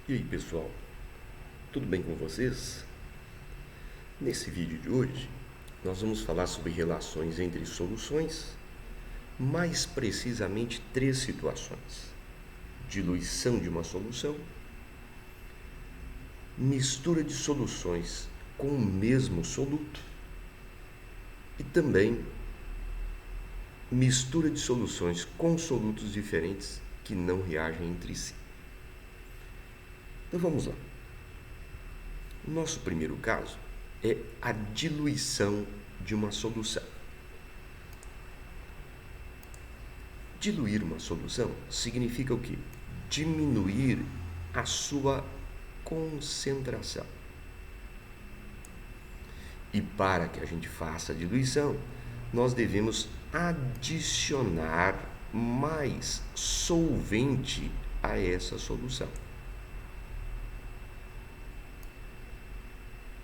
E aí, pessoal, tudo bem com vocês? Nesse vídeo de hoje, nós vamos falar sobre relações entre soluções, mais precisamente três situações: diluição de uma solução, mistura de soluções com o mesmo soluto e também mistura de soluções com solutos diferentes que não reagem entre si. Então vamos lá. O nosso primeiro caso é a diluição de uma solução. Diluir uma solução significa o quê? Diminuir a sua concentração. E para que a gente faça a diluição, nós devemos adicionar mais solvente a essa solução.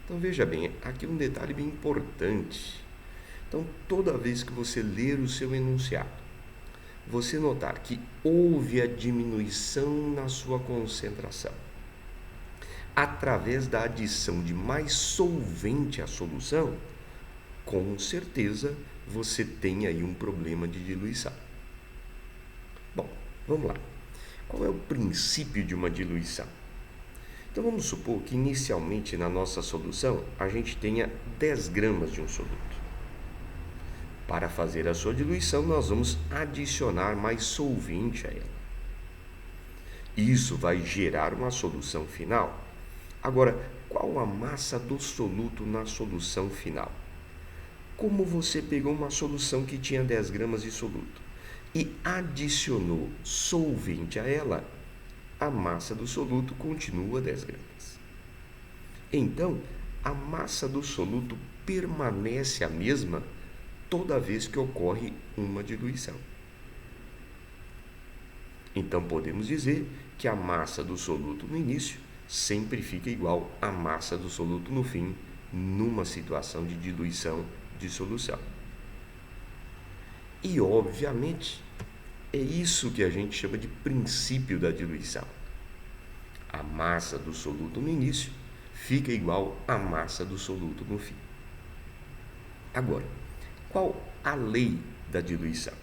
Então veja bem, aqui um detalhe bem importante. Então toda vez que você ler o seu enunciado, você notar que houve a diminuição na sua concentração através da adição de mais solvente à solução, com certeza você tem aí um problema de diluição. Bom, vamos lá. Qual é o princípio de uma diluição? Então vamos supor que inicialmente na nossa solução a gente tenha 10 gramas de um soluto. Para fazer a sua diluição, nós vamos adicionar mais solvente a ela. Isso vai gerar uma solução final. Agora, qual a massa do soluto na solução final? Como você pegou uma solução que tinha 10 gramas de soluto e adicionou solvente a ela, a massa do soluto continua 10 gramas. Então, a massa do soluto permanece a mesma toda vez que ocorre uma diluição. Então, podemos dizer que a massa do soluto no início sempre fica igual à massa do soluto no fim, numa situação de diluição de solução. E, obviamente, é isso que a gente chama de princípio da diluição. A massa do soluto no início fica igual à massa do soluto no fim. Agora, qual a lei da diluição?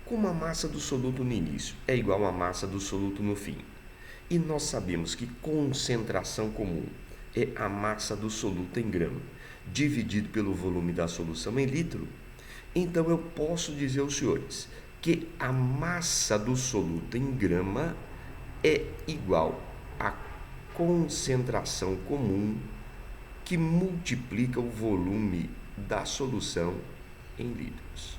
Como a massa do soluto no início é igual à massa do soluto no fim, e nós sabemos que concentração comum é a massa do soluto em grama dividido pelo volume da solução em litro, então eu posso dizer aos senhores que a massa do soluto em grama é igual à concentração comum que multiplica o volume da solução em litros.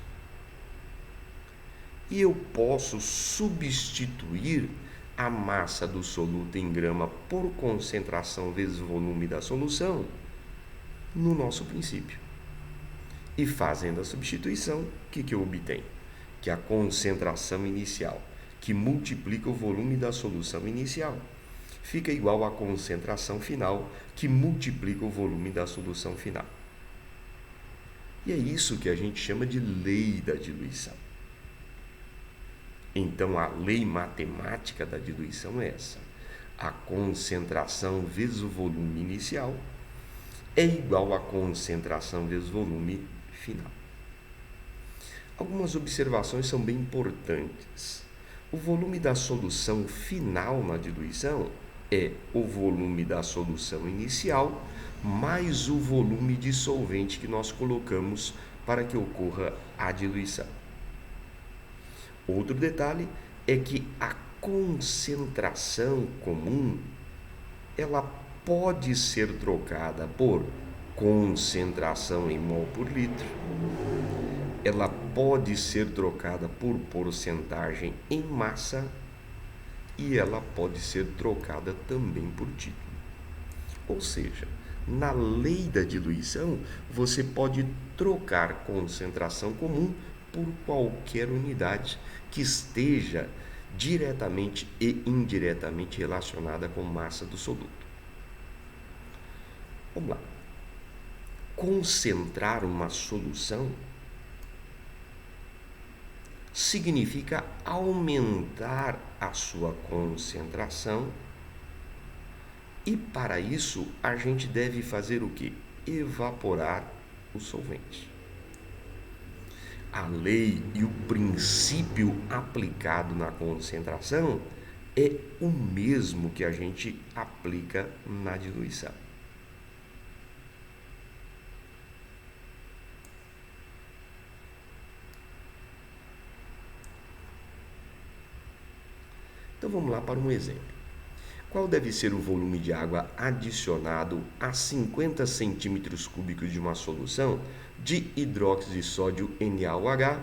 E eu posso substituir a massa do soluto em grama por concentração vezes volume da solução no nosso princípio. E fazendo a substituição, o que eu obtenho? Que a concentração inicial, que multiplica o volume da solução inicial, fica igual à concentração final, que multiplica o volume da solução final. E é isso que a gente chama de lei da diluição. Então, a lei matemática da diluição é essa: a concentração vezes o volume inicial é igual à concentração vezes o volume final. Algumas observações são bem importantes. O volume da solução final na diluição é o volume da solução inicial mais o volume de solvente que nós colocamos para que ocorra a diluição. Outro detalhe é que a concentração comum ela pode ser trocada por concentração em mol por litro, ela pode ser trocada por porcentagem em massa e ela pode ser trocada também por título. Ou seja, na lei da diluição, você pode trocar concentração comum por qualquer unidade que esteja diretamente e indiretamente relacionada com massa do soluto. Vamos lá. Concentrar uma solução significa aumentar a sua concentração E para isso, a gente deve fazer o quê? Evaporar o solvente. A lei e o princípio aplicado na concentração é o mesmo que a gente aplica na diluição. Então vamos lá para um exemplo. Qual deve ser o volume de água adicionado a 50 centímetros cúbicos de uma solução de hidróxido de sódio NaOH,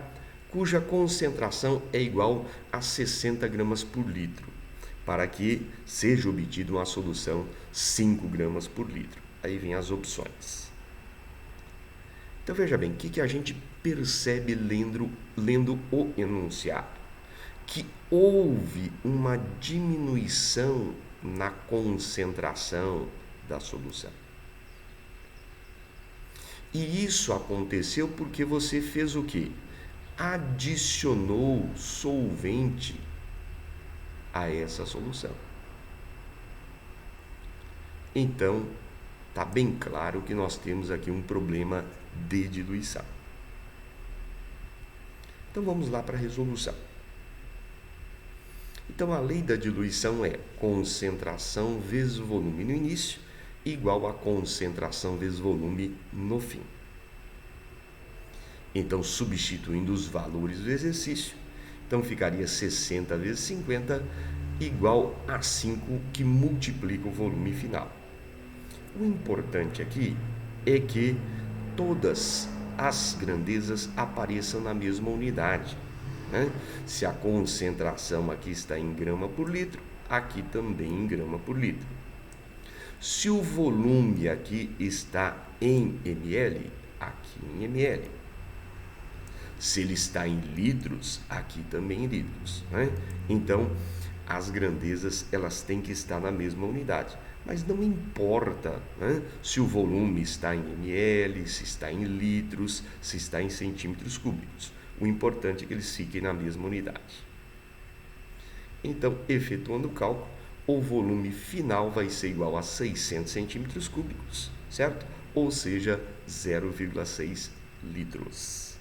cuja concentração é igual a 60 gramas por litro, para que seja obtida uma solução 5 gramas por litro? Aí vem as opções. Então veja bem, o que a gente percebe lendo o enunciado? Que houve uma diminuição na concentração da solução. E isso aconteceu porque você fez o quê? Adicionou solvente a essa solução. Então, está bem claro que nós temos aqui um problema de diluição. Então vamos lá para a resolução. Então a lei da diluição é concentração vezes volume no início igual a concentração vezes volume no fim. Então substituindo os valores do exercício, então ficaria 60 vezes 50 igual a 5, que multiplica o volume final. O importante aqui é que todas as grandezas apareçam na mesma unidade. Se a concentração aqui está em grama por litro, aqui também em grama por litro. Se o volume aqui está em ml, aqui em ml. Se ele está em litros, aqui também em litros. Então, as grandezas elas têm que estar na mesma unidade. Mas não importa se o volume está em ml, se está em litros, se está em centímetros cúbicos. O importante é que eles fiquem na mesma unidade. Então, efetuando o cálculo, o volume final vai ser igual a 600 centímetros cúbicos, certo? Ou seja, 0,6 litros.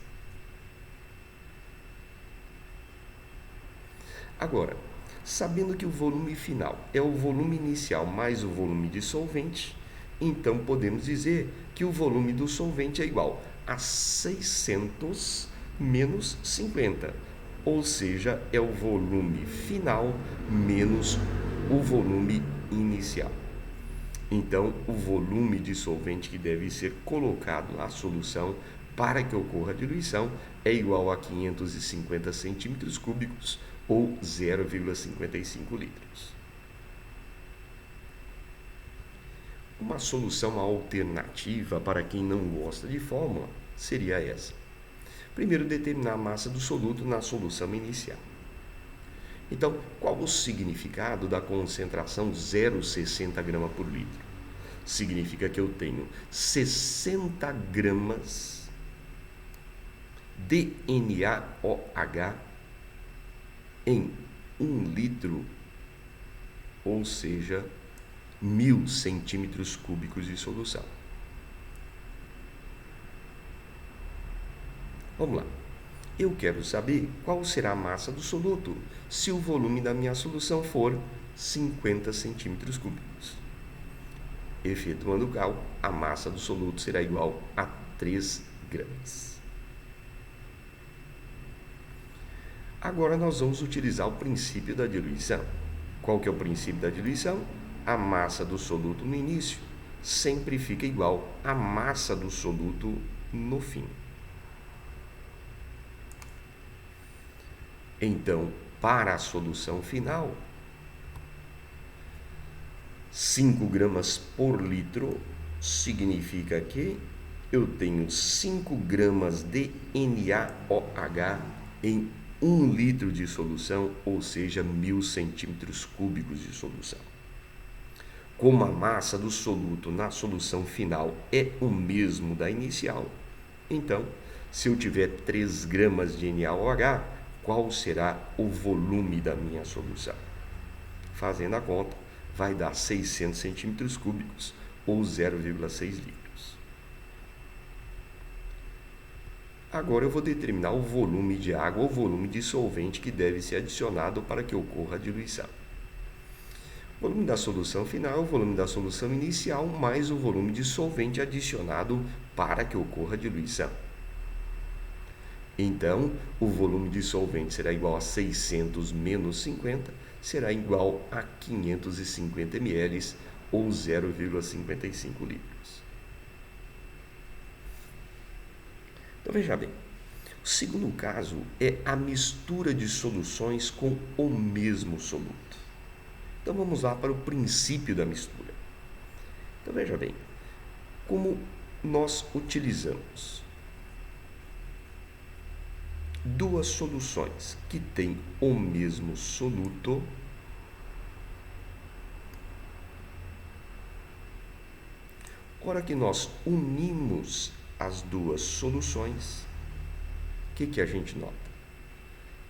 Agora, sabendo que o volume final é o volume inicial mais o volume de solvente, então podemos dizer que o volume do solvente é igual a 600 menos 50, ou seja, é o volume final menos o volume inicial. Então, o volume de solvente que deve ser colocado na solução para que ocorra a diluição é igual a 550 centímetros cúbicos ou 0,55 litros. Uma solução alternativa para quem não gosta de fórmula seria essa. Primeiro, determinar a massa do soluto na solução inicial. Então, qual o significado da concentração 0,60 gramas por litro? Significa que eu tenho 60 gramas de NaOH em 1 litro, ou seja, 1000 centímetros cúbicos de solução. Vamos lá. Eu quero saber qual será a massa do soluto se o volume da minha solução for 50 centímetros cúbicos. Efetuando o cálculo, a massa do soluto será igual a 3 gramas. Agora nós vamos utilizar o princípio da diluição. Qual que é o princípio da diluição? A massa do soluto no início sempre fica igual à massa do soluto no fim. Então, para a solução final, 5 gramas por litro significa que eu tenho 5 gramas de NaOH em 1 litro de solução, ou seja, 1000 centímetros cúbicos de solução. Como a massa do soluto na solução final é o mesmo da inicial, então, se eu tiver 3 gramas de NaOH, qual será o volume da minha solução? Fazendo a conta, vai dar 600 centímetros cúbicos ou 0,6 litros. Agora eu vou determinar o volume de água ou volume de solvente que deve ser adicionado para que ocorra a diluição. O volume da solução final é o volume da solução inicial mais o volume de solvente adicionado para que ocorra a diluição. Então, o volume de solvente será igual a 600 menos 50, será igual a 550 ml ou 0,55 litros. Então, veja bem, o segundo caso é a mistura de soluções com o mesmo soluto. Então, vamos lá para o princípio da mistura. Então, veja bem, como nós utilizamos duas soluções que têm o mesmo soluto, hora que nós unimos as duas soluções, o que a gente nota?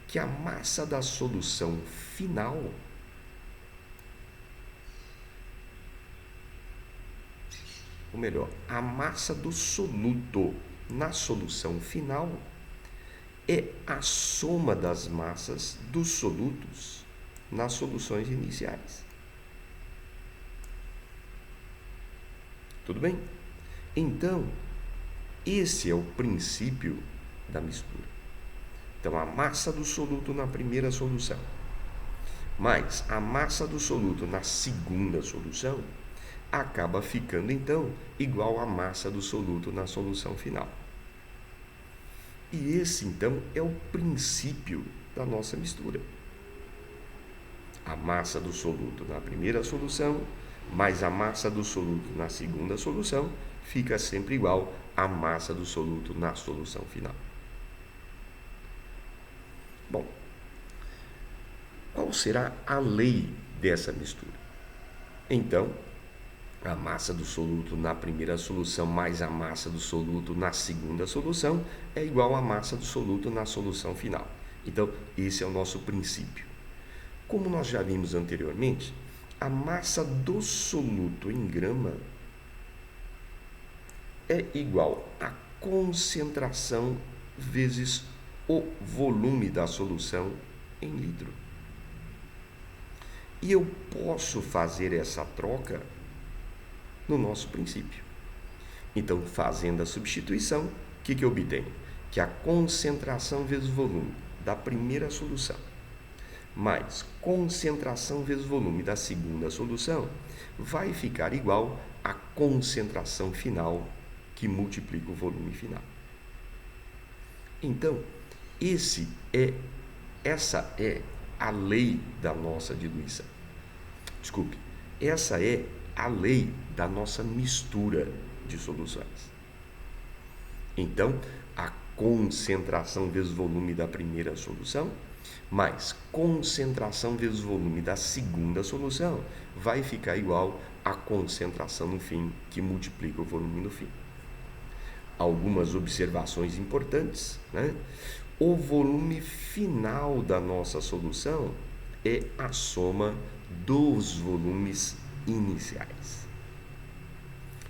Que a massa da solução final ou melhor, a massa do soluto na solução final é a soma das massas dos solutos nas soluções iniciais. Tudo bem? Então, esse é o princípio da mistura. Então, a massa do soluto na primeira solução mais a massa do soluto na segunda solução acaba ficando, então, igual à massa do soluto na solução final. E esse, então, é o princípio da nossa mistura. A massa do soluto na primeira solução mais a massa do soluto na segunda solução fica sempre igual à massa do soluto na solução final. Bom, qual será a lei dessa mistura? Então, a massa do soluto na primeira solução mais a massa do soluto na segunda solução é igual à massa do soluto na solução final. Então, esse é o nosso princípio. Como nós já vimos anteriormente, a massa do soluto em grama é igual à concentração vezes o volume da solução em litro. E eu posso fazer essa troca no nosso princípio. Então, fazendo a substituição, o que eu obtenho? Que a concentração vezes volume da primeira solução mais concentração vezes volume da segunda solução vai ficar igual à concentração final que multiplica o volume final. Então, essa é a lei da nossa diluição. Desculpe, essa é a lei da nossa mistura de soluções. Então, a concentração vezes volume da primeira solução mais concentração vezes volume da segunda solução vai ficar igual à concentração no fim, que multiplica o volume no fim. Algumas observações importantes, né? O volume final da nossa solução é a soma dos volumes iniciais.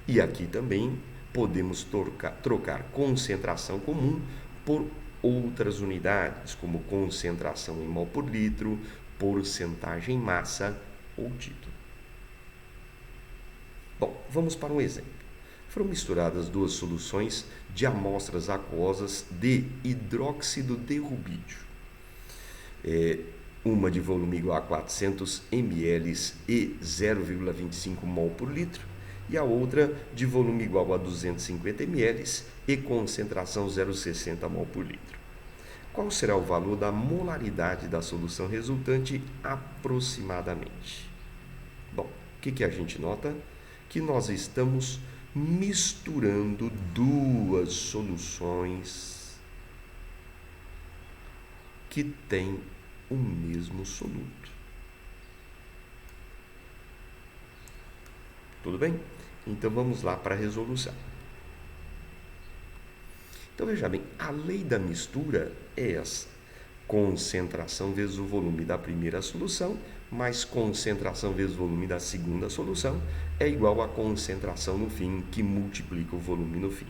E aqui também podemos trocar concentração comum por outras unidades, como concentração em mol por litro, porcentagem massa ou título. Bom, vamos para um exemplo. Foram misturadas duas soluções de amostras aquosas de hidróxido de rubídio. Uma de volume igual a 400 ml e 0,25 mol por litro, e a outra de volume igual a 250 ml e concentração 0,60 mol por litro. Qual será o valor da molaridade da solução resultante aproximadamente? Bom, o que a gente nota? Que nós estamos misturando duas soluções que têm o mesmo soluto. Tudo bem? Então vamos lá para a resolução. Então veja bem, a lei da mistura é essa. concentração vezes o volume da primeira solução, mais concentração vezes o volume da segunda solução, é igual a concentração no fim, que multiplica o volume no fim.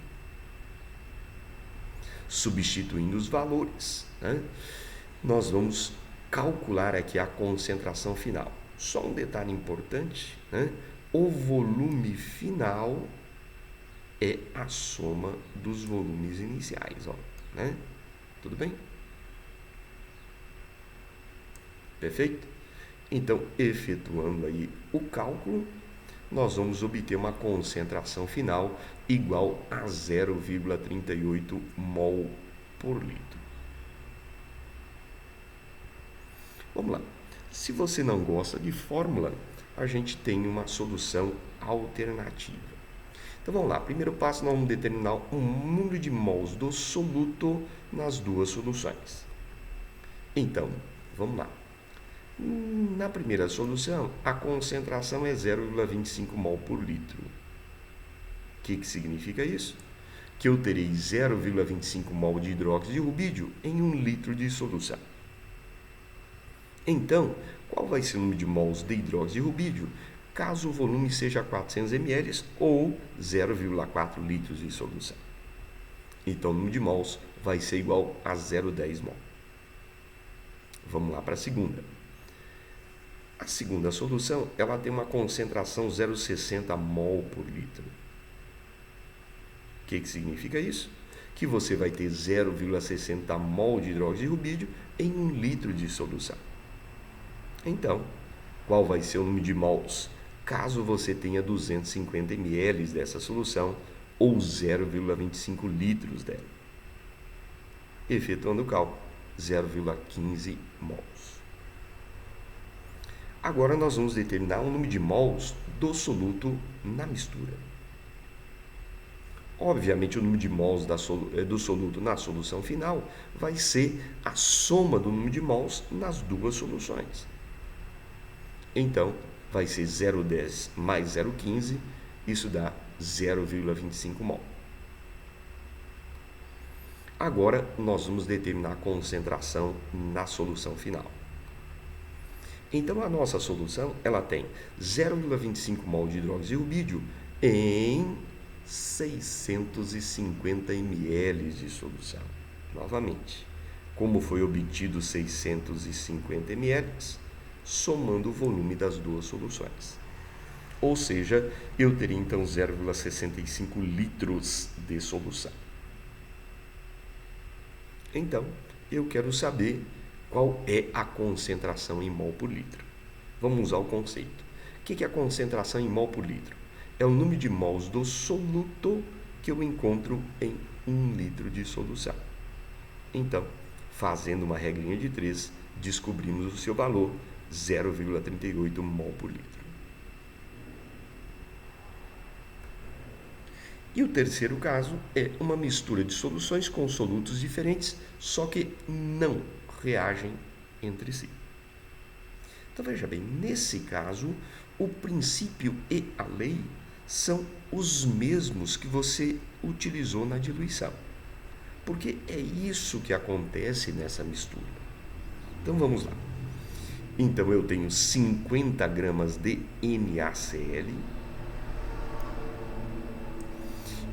Substituindo os valores, né, nós vamos calcular aqui a concentração final. Só um detalhe importante, né, o volume final é a soma dos volumes iniciais, ó, né? Tudo bem? Perfeito? Então, efetuando aí o cálculo, nós vamos obter uma concentração final igual a 0,38 mol por litro. Vamos lá. Se você não gosta de fórmula, a gente tem uma solução alternativa. Então vamos lá, primeiro passo, nós vamos determinar o número de mols do soluto nas duas soluções. Então, vamos lá. Na primeira solução, a concentração é 0,25 mol por litro. O que significa isso? Que eu terei 0,25 mol de hidróxido de rubídio em 1 litro de solução. Então, qual vai ser o número de mols de hidróxido de rubídio caso o volume seja 400 ml ou 0,4 litros de solução? Então, o número de mols vai ser igual a 0,10 mol. Vamos lá para a segunda. A segunda solução, ela tem uma concentração 0,60 mol por litro. O que significa isso? Que você vai ter 0,60 mol de hidróxido de rubídio em 1 litro de solução. Então, qual vai ser o número de mols caso você tenha 250 ml dessa solução ou 0,25 litros dela? Efetuando o cálculo, 0,15 mols. Agora nós vamos determinar o número de mols do soluto na mistura. Obviamente, o número de mols do soluto na solução final vai ser a soma do número de mols nas duas soluções. Então, vai ser 0,10 mais 0,15, isso dá 0,25 mol. Agora, nós vamos determinar a concentração na solução final. Então, a nossa solução, ela tem 0,25 mol de hidróxido de rubídio em 650 ml de solução. Novamente, como foi obtido 650 ml? Somando o volume das duas soluções. Ou seja, eu teria então 0,65 litros de solução. Então, eu quero saber qual é a concentração em mol por litro. Vamos usar o conceito. O que é a concentração em mol por litro? É o número de mols do soluto que eu encontro em 1 litro de solução. Então, fazendo uma regrinha de 3, descobrimos o seu valor, 0,38 mol por litro. E o terceiro caso é uma mistura de soluções com solutos diferentes, só que não reagem entre si. Então veja bem, nesse caso, o princípio e a lei são os mesmos que você utilizou na diluição. Porque é isso que acontece nessa mistura. Então vamos lá. Então eu tenho 50 gramas de NaCl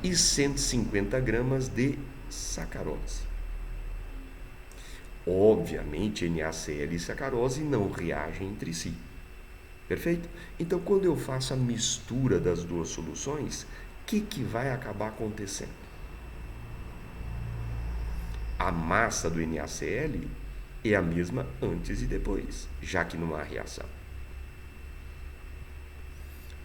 e 150 gramas de sacarose. Obviamente, NaCl e sacarose não reagem entre si. Perfeito? Então, quando eu faço a mistura das duas soluções, o que vai acabar acontecendo? A massa do NaCl é a mesma antes e depois, já que não há reação.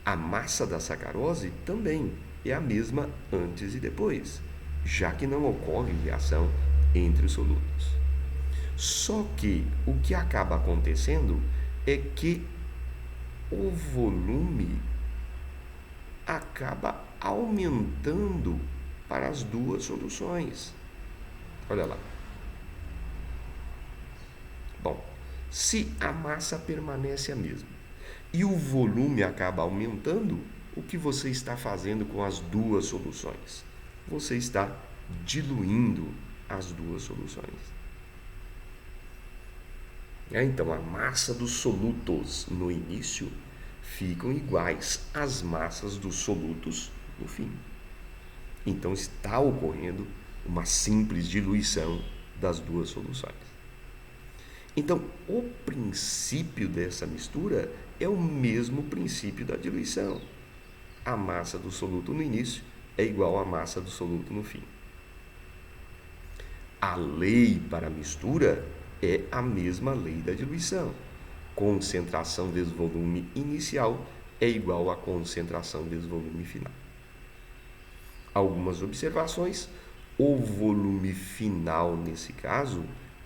A massa da sacarose também é a mesma antes e depois, já que não ocorre reação entre os solutos. Só que o que acaba acontecendo é que o volume acaba aumentando para as duas soluções. Olha lá. Bom, se a massa permanece a mesma e o volume acaba aumentando, o que você está fazendo com as duas soluções? Você está diluindo as duas soluções. Então, a massa dos solutos no início ficam iguais às massas dos solutos no fim. Então, está ocorrendo uma simples diluição das duas soluções. Então, o princípio dessa mistura é o mesmo princípio da diluição. A massa do soluto no início é igual à massa do soluto no fim. A lei para a mistura é a mesma lei da diluição. Concentração vezes volume inicial é igual a concentração vezes volume final. Algumas observações. O volume final, nesse caso,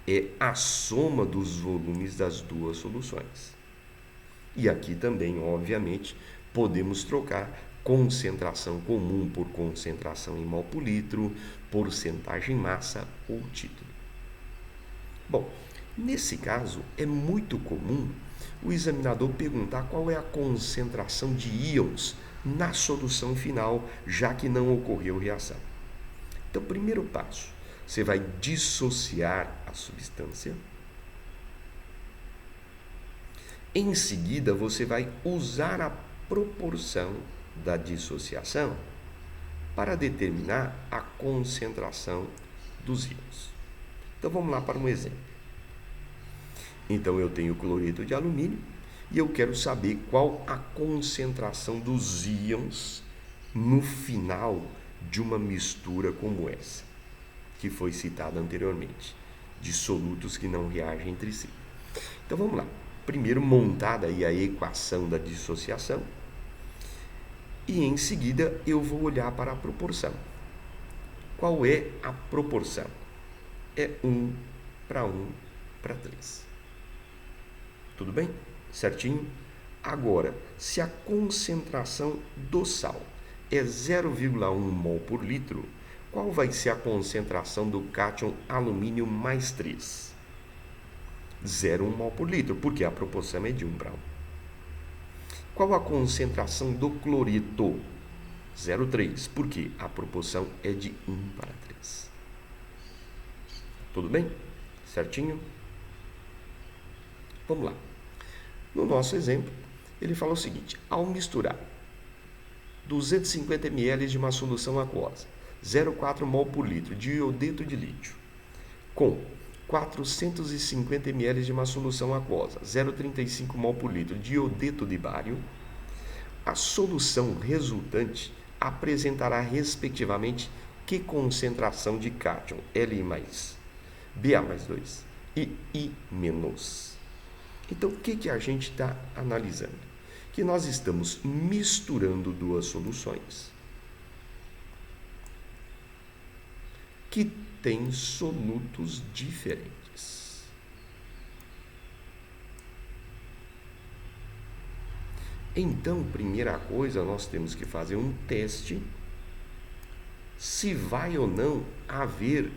é a soma dos volumes das duas soluções. E aqui também, obviamente, podemos trocar concentração comum por concentração em mol por litro, porcentagem massa ou título. Bom, nesse caso, é muito comum o examinador perguntar qual é a concentração de íons na solução final, já que não ocorreu reação. Então, primeiro passo, você vai dissociar a substância. Em seguida, você vai usar a proporção da dissociação para determinar a concentração dos íons. Então, vamos lá para um exemplo. Então, eu tenho cloreto de alumínio e eu quero saber qual a concentração dos íons no final de uma mistura como essa, que foi citada anteriormente, de solutos que não reagem entre si. Então, vamos lá. Primeiro, montada aí a equação da dissociação. E em seguida, eu vou olhar para a proporção. Qual é a proporção? É 1 para 1 para 3. Tudo bem? Certinho? Agora, se a concentração do sal é 0,1 mol por litro, qual vai ser a concentração do cátion alumínio mais 3? 0,1 mol por litro, porque a proporção é de 1 para 1. Qual a concentração do cloreto? 0,3, porque a proporção é de 1 para 3. Tudo bem? Certinho? Vamos lá. No nosso exemplo, ele fala o seguinte: ao misturar 250 ml de uma solução aquosa, 0,4 mol por litro de iodeto de lítio, com 450 ml de uma solução aquosa, 0,35 mol por litro de iodeto de bário, a solução resultante apresentará respectivamente que concentração de cátion Li+, Ba+2 e I-. Então, o que a gente está analisando? Que nós estamos misturando duas soluções que têm solutos diferentes. Então, primeira coisa, nós temos que fazer um teste se vai ou não haver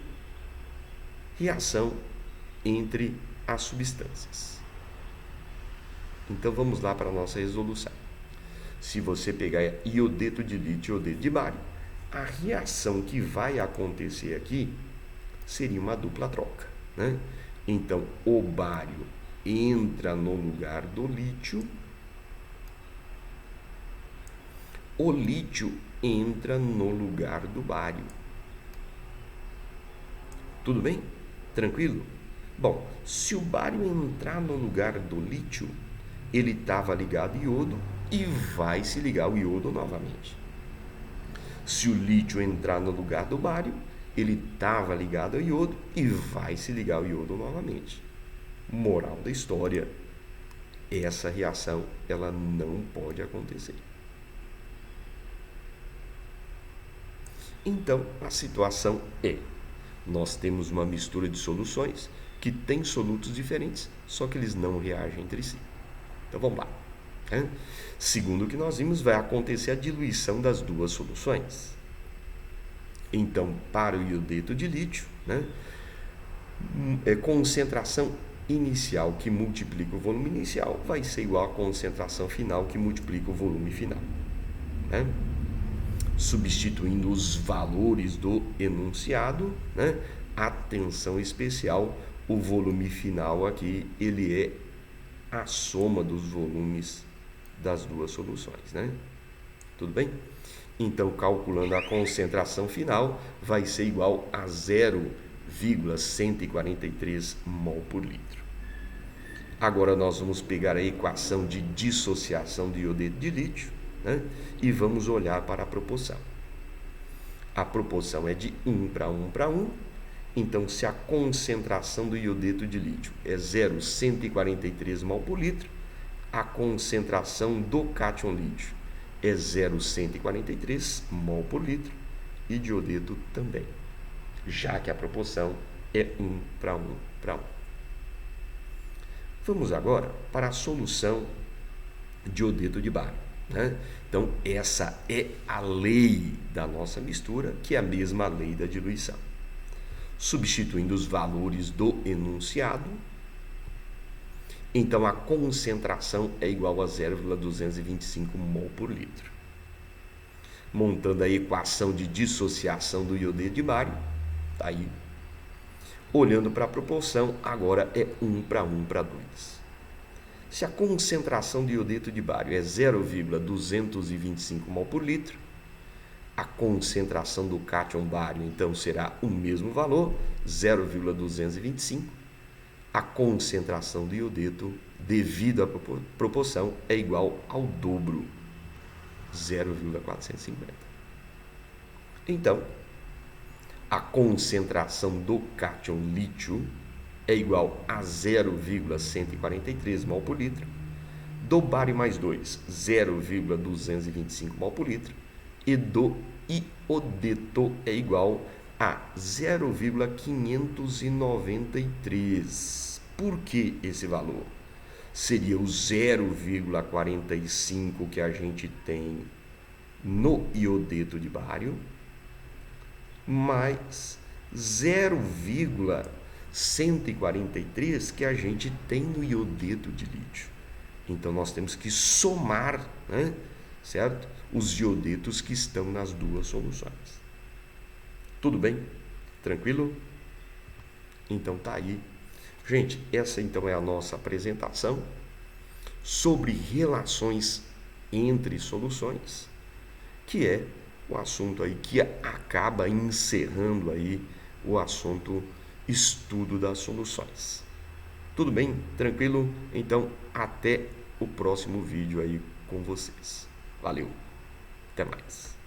reação entre as substâncias. Então, vamos lá para a nossa resolução. Se você pegar iodeto de lítio e iodeto de bário, a reação que vai acontecer aqui seria uma dupla troca, né? Então, o bário entra no lugar do lítio, o lítio entra no lugar do bário. Tudo bem? Tranquilo? Bom, se o bário entrar no lugar do lítio, ele estava ligado ao iodo e vai se ligar ao iodo novamente. Se o lítio entrar no lugar do bário, ele estava ligado ao iodo e vai se ligar ao iodo novamente. Moral da história, essa reação ela não pode acontecer. Então, a situação é: nós temos uma mistura de soluções que tem solutos diferentes, só que eles não reagem entre si. Então, vamos lá. Segundo o que nós vimos, vai acontecer a diluição das duas soluções. Então, para o iodeto de lítio, concentração inicial que multiplica o volume inicial vai ser igual à concentração final que multiplica o volume final. Substituindo os valores do enunciado, atenção especial, o volume final aqui, ele é a soma dos volumes das duas soluções, né? Tudo bem? Então, calculando a concentração final, vai ser igual a 0,143 mol por litro. Agora nós vamos pegar a equação de dissociação de iodeto de lítio, né? E vamos olhar para a proporção. A proporção é de 1 para 1 para 1. Então, se a concentração do iodeto de lítio é 0,143 mol por litro, a concentração do cátion lítio é 0,143 mol por litro e de iodeto também, já que a proporção é 1 para 1 para 1. Vamos agora para a solução de iodeto de bário, né? Então, essa é a lei da nossa mistura, que é a mesma lei da diluição. Substituindo os valores do enunciado, então a concentração é igual a 0,225 mol por litro. Montando a equação de dissociação do iodeto de bário, tá aí. Olhando para a proporção, agora é 1 para 1 para 2. Se a concentração de iodeto de bário é 0,225 mol por litro, a concentração do cátion bário, então, será o mesmo valor, 0,225. A concentração do iodeto, devido à proporção, é igual ao dobro, 0,450. Então, a concentração do cátion lítio é igual a 0,143 mol por litro, do bário mais 2, 0,225 mol por litro, e do iodeto é igual a 0,593. Por que esse valor? Seria o 0,45 que a gente tem no iodeto de bário, mais 0,143 que a gente tem no iodeto de lítio. Então, nós temos que somar, né, certo? Os iodetos que estão nas duas soluções. Tudo bem? Tranquilo? Então, tá aí. Gente, essa então é a nossa apresentação sobre relações entre soluções, que é o assunto aí que acaba encerrando aí o assunto estudo das soluções. Tudo bem? Tranquilo? Então, até o próximo vídeo aí com vocês. Valeu! Até mais!